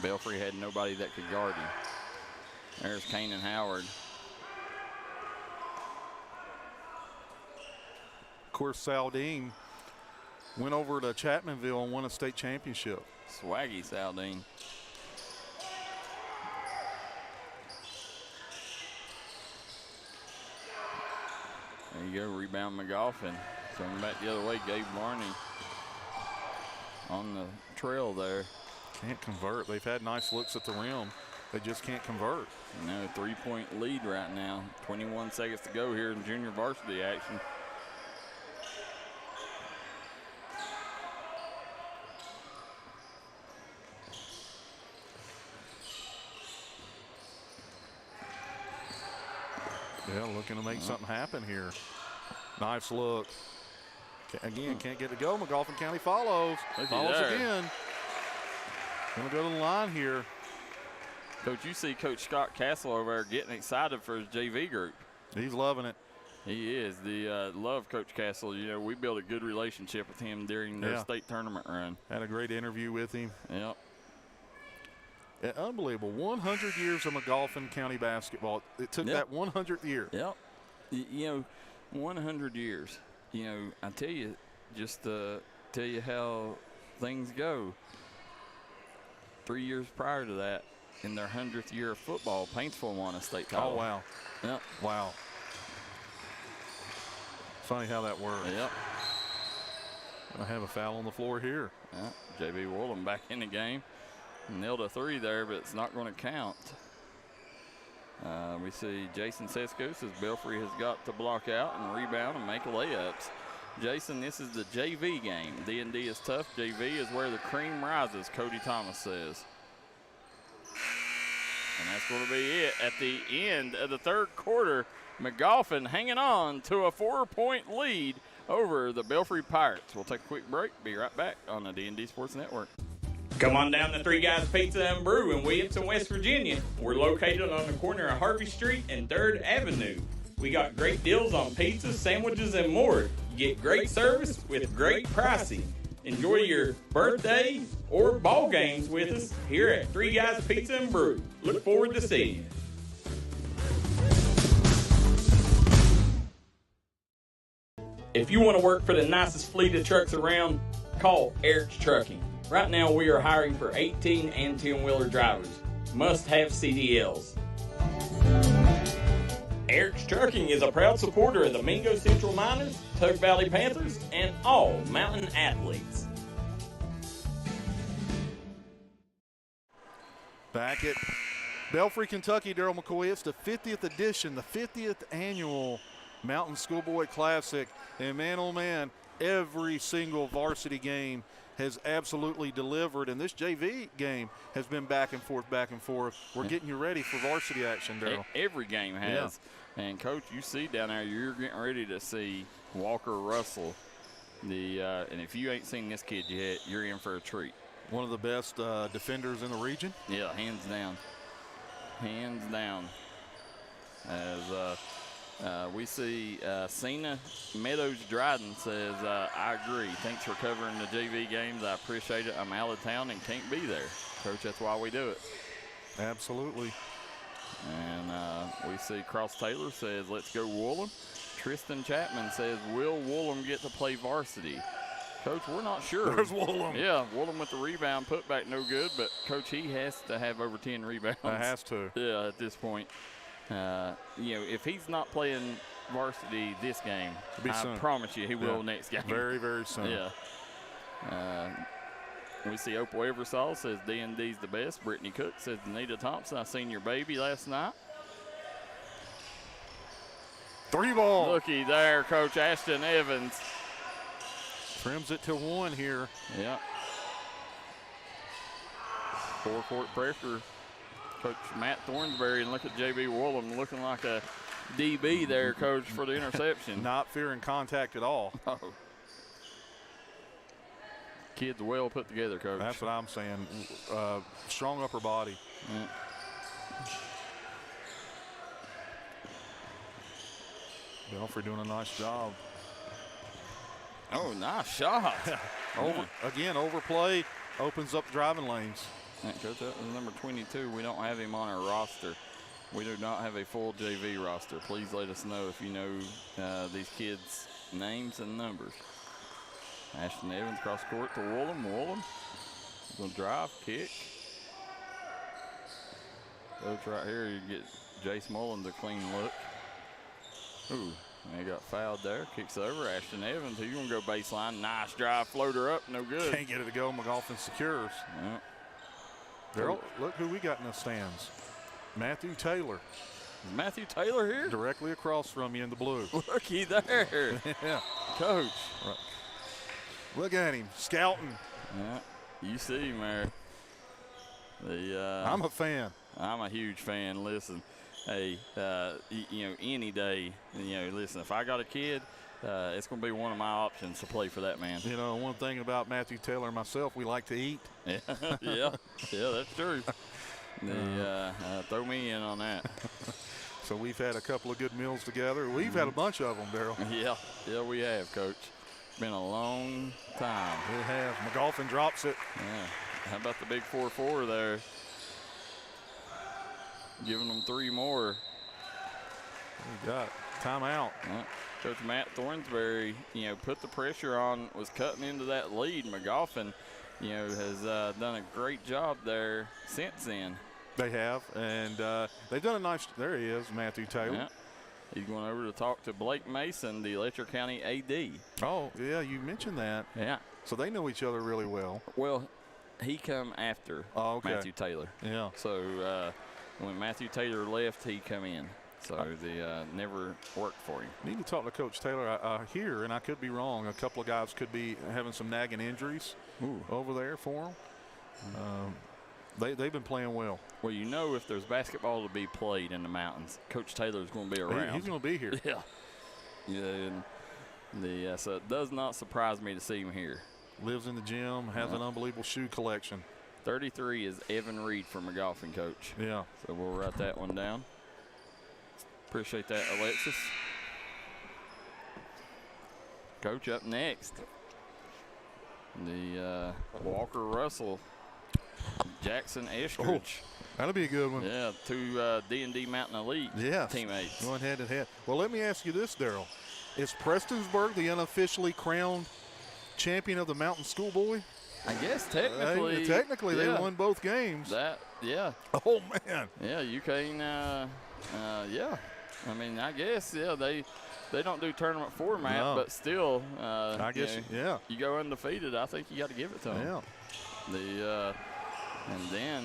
Belfry had nobody that could guard him. There's Kanan Howard. Of course, Saldine went over to Chapmanville and won a state championship. Swaggy Saldine. There you go, rebound Magoffin. Coming back the other way, Gabe Barney on the trail there. Can't convert. They've had nice looks at the rim. They just can't convert. No, 3-point lead right now. 21 seconds to go here in junior varsity action. Yeah, looking to make something happen here. Nice look. Again, can't get to go. Magoffin County follows. Follows there. again. Going to go to the line here. Coach, you see Coach Scott Castle over there getting excited for his JV group. He's loving it. He is. Love Coach Castle. You know, we built a good relationship with him during their state tournament run. Had a great interview with him. Yep. Unbelievable. 100 years of Magoffin County basketball. It took that 100th year. Yep. You know, 100 years. You know, I tell you, just to tell you how things go. 3 years prior to that, in their 100th year of football, Paintsville won a state title. Oh, wow. Yep. Wow. Funny how that works. Yep. I have a foul on the floor here. Yeah. J.B. Woolham back in the game. Nailed a three there, but it's not going to count. We see Jason Sesko says Belfry has got to block out and rebound and make layups. Jason, this is the JV game. D&D is tough. JV is where the cream rises, Cody Thomas says. And that's going to be it at the end of the third quarter. Magoffin hanging on to a 4-point lead over the Belfry Pirates. We'll take a quick break. Be right back on the D&D Sports Network. Come on down to Three Guys Pizza and Brew in Williamson, West Virginia. We're located on the corner of Harvey Street and 3rd Avenue. We got great deals on pizzas, sandwiches, and more. You get great service with great pricing. Enjoy your birthday or ball games with us here at Three Guys Pizza and Brew. Look forward to seeing you. If you want to work for the nicest fleet of trucks around, call Eric's Trucking. Right now we are hiring for 18 and 10-wheeler drivers. Must have CDLs. Eric's Trucking is a proud supporter of the Mingo Central Miners, Tug Valley Panthers, and all mountain athletes. Back at Belfry, Kentucky, Darryl McCoy. It's the 50th edition, the 50th annual Mountain Schoolboy Classic. And man, oh man, every single varsity game has absolutely delivered. And this JV game has been back and forth, back and forth. We're getting you ready for varsity action, Darryl. Every game has. Yeah. And, Coach, you see down there, you're getting ready to see Walker Russell. And if you ain't seen this kid yet, you're in for a treat. One of the best defenders in the region. Yeah, hands down. Hands down. As we see Cena Meadows Dryden says, I agree. Thanks for covering the JV games. I appreciate it. I'm out of town and can't be there. Coach, that's why we do it. Absolutely. And we see Cross Taylor says, let's go Woolham. Tristan Chapman says, will Woolham get to play varsity? Coach, we're not sure. There's Woolham. Yeah, Woolham with the rebound, put back no good. But, Coach, he has to have over 10 rebounds. Has to. Yeah, at this point. If he's not playing varsity this game, I promise you he will next game. Very, very soon. Yeah. We see Opal Eversole says D&D's the best. Brittany Cook says Anita Thompson, I seen your baby last night. Three ball. Looky there, Coach Ashton Evans. Trims it to one here. Yeah. Four-court pressure. Coach Matt Thornsberry, and look at J.B. Woolham looking like a DB there, Coach, for the interception. Not fearing contact at all. Oh. Kids well put together, Coach. That's what I'm saying. Strong upper body. Yeah. Belfry doing a nice job. Oh, nice shot. Again, overplay opens up driving lanes. Coach, that was number 22. We don't have him on our roster. We do not have a full JV roster. Please let us know if you know these kids' names and numbers. Ashton Evans cross court to Woolham. Woolham going to drive, kick. Coach right here, you get Jace Mullins a clean look. Ooh, he got fouled there. Kicks over. Ashton Evans, he's going to go baseline. Nice drive, floater up, no good. Can't get it to go. Magoffin secures. Yeah. Darryl, look who we got in the stands. Matthew Taylor. Is Matthew Taylor here? Directly across from you in the blue. Looky there. Yeah. Coach. Right. Look at him, scouting. Yeah, you see him there. I'm a fan. I'm a huge fan. Listen, hey, any day, listen, if I got a kid it's going to be one of my options to play for that man. You know, one thing about Matthew Taylor and myself, we like to eat. Yeah, that's true. Throw me in on that. So we've had a couple of good meals together. We've had a bunch of them, Darryl. Yeah, we have, Coach. It's been a long time. It has. Magoffin drops it. Yeah. How about the big 4-4 there? Giving them 3 more. We got timeout. Coach Matt Thornsberry, put the pressure on, was cutting into that lead. Magoffin, has done a great job there since then. They have, and they've done a nice. There he is, Matthew Taylor. Yeah. He's going over to talk to Blake Mason, the Letcher County AD. Oh, yeah, you mentioned that. Yeah. So they know each other really well. Well, he come after Matthew Taylor. Yeah. So when Matthew Taylor left, he come in. So they never worked for him. Need to talk to Coach Taylor. I hear, and I could be wrong, a couple of guys could be having some nagging injuries over there for them. They've been playing well. Well, if there's basketball to be played in the mountains, Coach Taylor's going to be around. He's going to be here. And so it does not surprise me to see him here. Lives in the gym, has an unbelievable shoe collection. 33 is Evan Reed for Magoffin, Coach. Yeah. So we'll write that one down. Appreciate that, Alexis. Coach, up next, the Walker Russell, Jackson Estridge. That'll be a good one. Yeah, 2 D&D Mountain Elite teammates. Going head to head. Well, let me ask you this, Darryl. Is Prestonsburg the unofficially crowned champion of the Mountain Schoolboy? I guess technically. They won both games. Oh, man. Yeah, you can, I mean, I guess, they don't do tournament format, but still, I guess, you go undefeated. I think you got to give it to them. Yeah. And then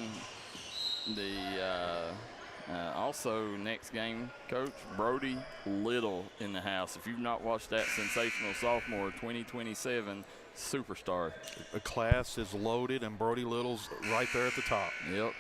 also next game, Coach, Brody Little in the house. If you've not watched that sensational sophomore 2027 superstar. The class is loaded, and Brody Little's right there at the top. Yep.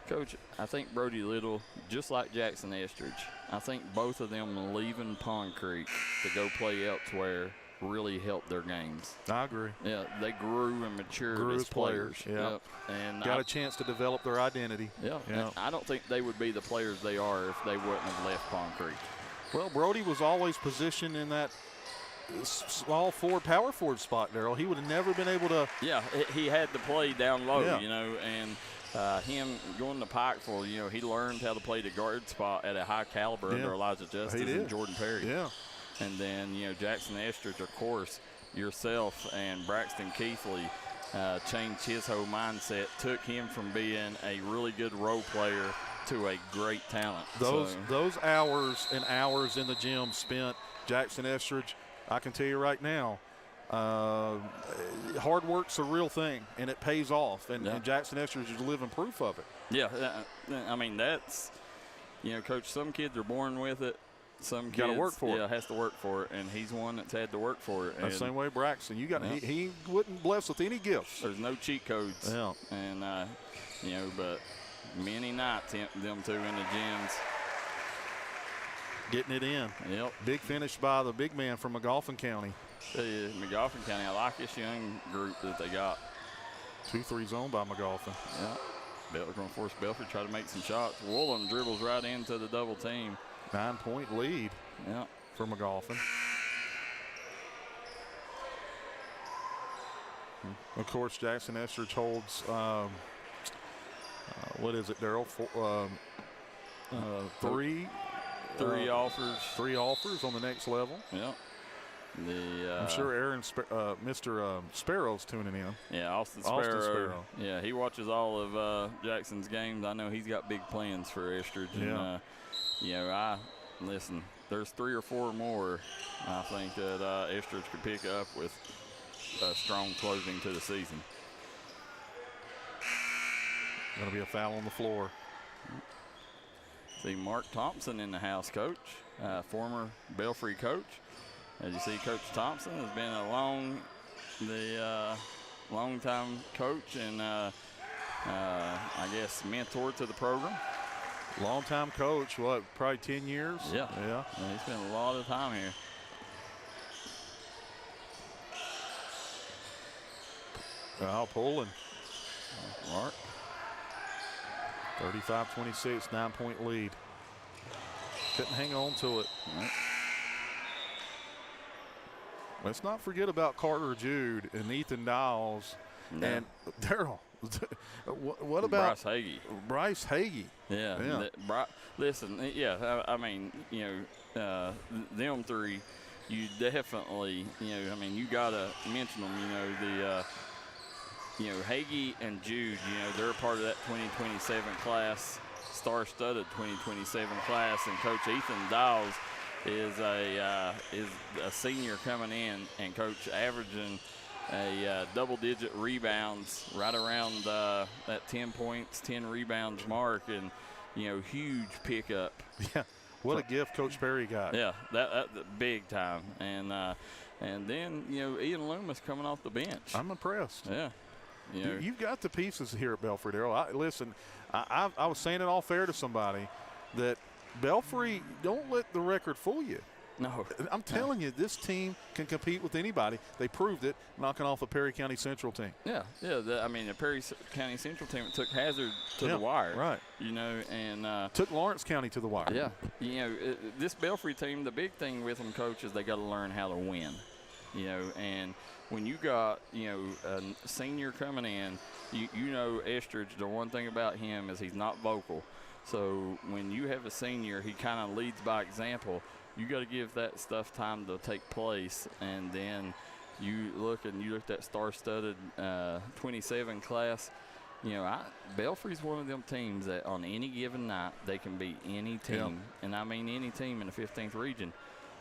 Coach, I think Brody Little, just like Jackson Estridge, I think both of them leaving Pond Creek to go play elsewhere really helped their games. I agree. Yeah, they grew and matured as players. Yeah. Yep. And got a chance to develop their identity. Yeah. I don't think they would be the players they are if they wouldn't have left Pond Creek. Well, Brody was always positioned in that small forward, power forward spot, Darryl. He would have never been able to. Yeah, he had to play down low, and him going to Pikeville, he learned how to play the guard spot at a high caliber under Elijah Justice and Jordan Perry. Yeah. And then, Jackson Estridge, of course, yourself and Braxton Keathley changed his whole mindset, took him from being a really good role player to a great talent. Those hours and hours in the gym spent, Jackson Estridge, I can tell you right now, hard work's a real thing, and it pays off. And Jackson Estridge is living proof of it. Yeah, I mean, that's, Coach, some kids are born with it. Some kids got to work for it. Yeah, has to work for it, and he's one that's had to work for it. The same way Braxton. He wouldn't bless with any gifts. There's no cheat codes. Yeah. And, but many nights them two in the gyms. Getting it in. Yep. Big finish by the big man from Magoffin County. Magoffin County, I like this young group that they got. 2-3 zone by Magoffin. Yeah. Belfry going to force Belfry to try to make some shots. Woolham dribbles right into the double team. 9-point lead for Magoffin. Of course, Jackson Estridge holds, what is it, Darryl? Three offers on the next level. Yeah. I'm sure Mr. Sparrow's tuning in. Yeah, Austin Sparrow. Yeah, he watches all of Jackson's games. I know he's got big plans for Estridge. Yeah. And, listen, there's 3 or 4 more I think that Estridge could pick up with a strong closing to the season. Going to be a foul on the floor. See Mark Thompson in the house, Coach, former Belfry coach. As you see, Coach Thompson has been a long time coach and I guess mentor to the program. Long-time coach, probably 10 years? Yeah. He spent a lot of time here. Pulling. Mark. 35-26, 9-point lead. Couldn't hang on to it. Right. Let's not forget about Carter Jude and Ethan Dowles and Darryl. What about Bryce Hagee? Yeah. Listen, I mean, them three, you definitely, you got to mention them. Hagee and Jude, they're part of that 2027 class, star-studded 2027 class, and Coach Ethan Dowles is a senior coming in, and Coach averaging a double-digit rebounds right around that 10 points, 10 rebounds mark, and huge pickup. Yeah, what a gift Coach Perry got. Yeah, that big time, and then Ian Loomis coming off the bench. I'm impressed. Yeah, you've got the pieces here at Belfry, Darryl. Listen, I was saying it all fair to somebody that Belfry, don't let the record fool you. No. I'm telling you, this team can compete with anybody. They proved it, knocking off a Perry County Central team. Yeah. The Perry County Central team took Hazard to the wire. Right. And took Lawrence County to the wire. Yeah. This Belfry team, the big thing with them, Coach, is they got to learn how to win. And when you got, a senior coming in, Estridge, the one thing about him is he's not vocal. So when you have a senior, he kind of leads by example. You got to give that stuff time to take place, and then you look at that star-studded 27 class. Belfry's one of them teams that on any given night they can beat any team, and I mean any team in the 15th region.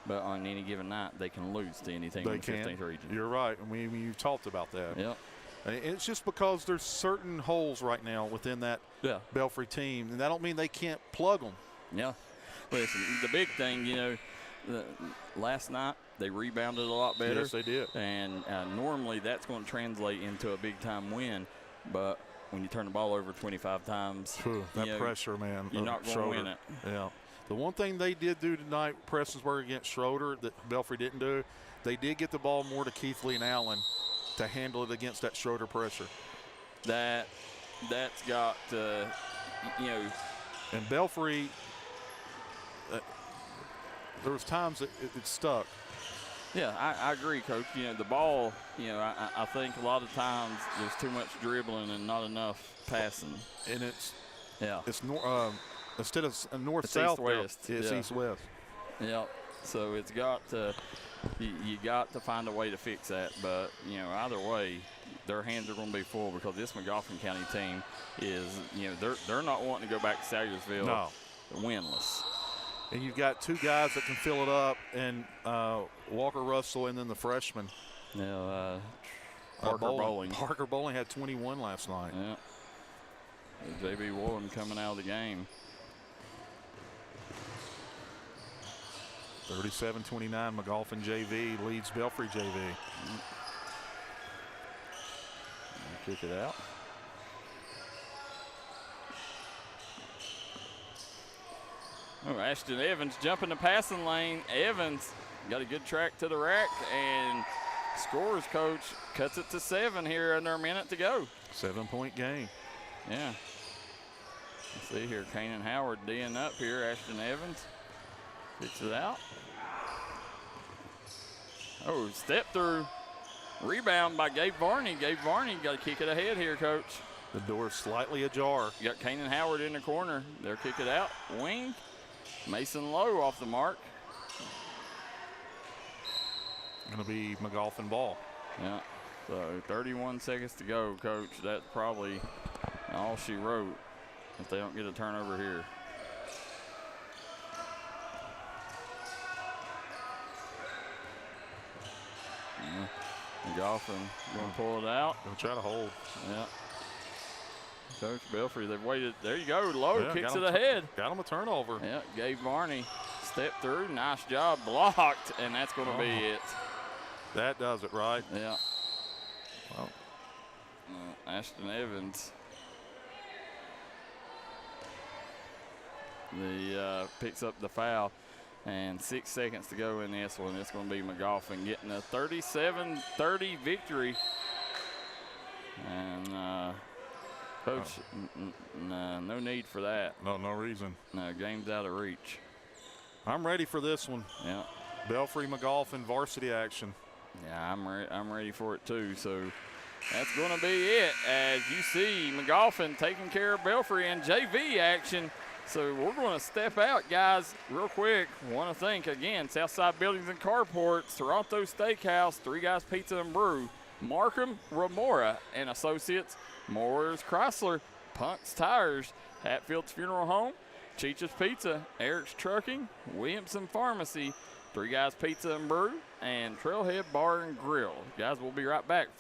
But on any given night they can lose to any team in the 15th region. You're right, and you've talked about that. Yep. It's just because there's certain holes right now within that Belfry team, and that don't mean they can't plug them. Yeah. Listen, the big thing, last night they rebounded a lot better. Yes, they did. And normally that's going to translate into a big-time win. But when you turn the ball over 25 times, that pressure, man, you're not going to win it. Yeah. The one thing they did do tonight, Prestonsburg against Schroeder, that Belfry didn't do, they did get the ball more to Keathley and Allen to handle it against that Schroeder pressure. That's got, And Belfry, there was times it stuck. Yeah, I agree, Coach. The ball, I think a lot of times there's too much dribbling and not enough passing. And it's instead of north-south, east-west. It's east-west. Yeah, so it's got to you got to find a way to fix that. But, either way, their hands are going to be full because this Magoffin County team is, they're not wanting to go back to Sayersville winless. And you've got two guys that can fill it up, and Walker Russell and then the freshman. Yeah, Parker Bowling. Parker Bowling had 21 last night. Yeah. J.B. Woolen coming out of the game. 37-29, Magoffin JV leads Belfry JV. Kick it out. Oh, Ashton Evans jumping the passing lane. Evans got a good track to the rack and scores, Coach. Cuts it to 7 here under a minute to go. 7-point game. Yeah. Let's see here. Kanan Howard D'ing up here. Ashton Evans kicks it out. Oh, step through. Rebound by Gabe Varney. Gabe Varney got to kick it ahead here, Coach. The door slightly ajar. You got Kanan Howard in the corner. They'll kick it out. Wing. Mason Lowe off the mark. Going to be Magoffin ball. Yeah. So 31 seconds to go, Coach. That's probably all she wrote if they don't get a turnover here. Magoffin going to pull it out. Going to try to hold. Yeah. Coach Belfry, they've waited. There you go. Lowe kicks it ahead. Got him a turnover. Yeah, Gabe Varney stepped through. Nice job. Blocked, and that's going to be it. That does it, right? Yeah. Well, Ashton Evans. Picks up the foul. And 6 seconds to go in this one. It's going to be Magoffin getting a 37-30 victory. And Coach, no need for that. No reason. No, game's out of reach. I'm ready for this one. Yeah. Belfry Magoffin varsity action. Yeah, I'm ready for it too. So that's going to be it. As you see, Magoffin taking care of Belfry in JV action. So we're going to step out, guys, real quick. Want to thank, again, Southside Buildings and Carports, Toronto Steakhouse, Three Guys Pizza and Brew, Markham, Remora and Associates, Moore's Chrysler, Punk's Tires, Hatfield's Funeral Home, Cheech's Pizza, Eric's Trucking, Williamson Pharmacy, Three Guys Pizza and Brew, and Trailhead Bar and Grill. Guys, we'll be right back.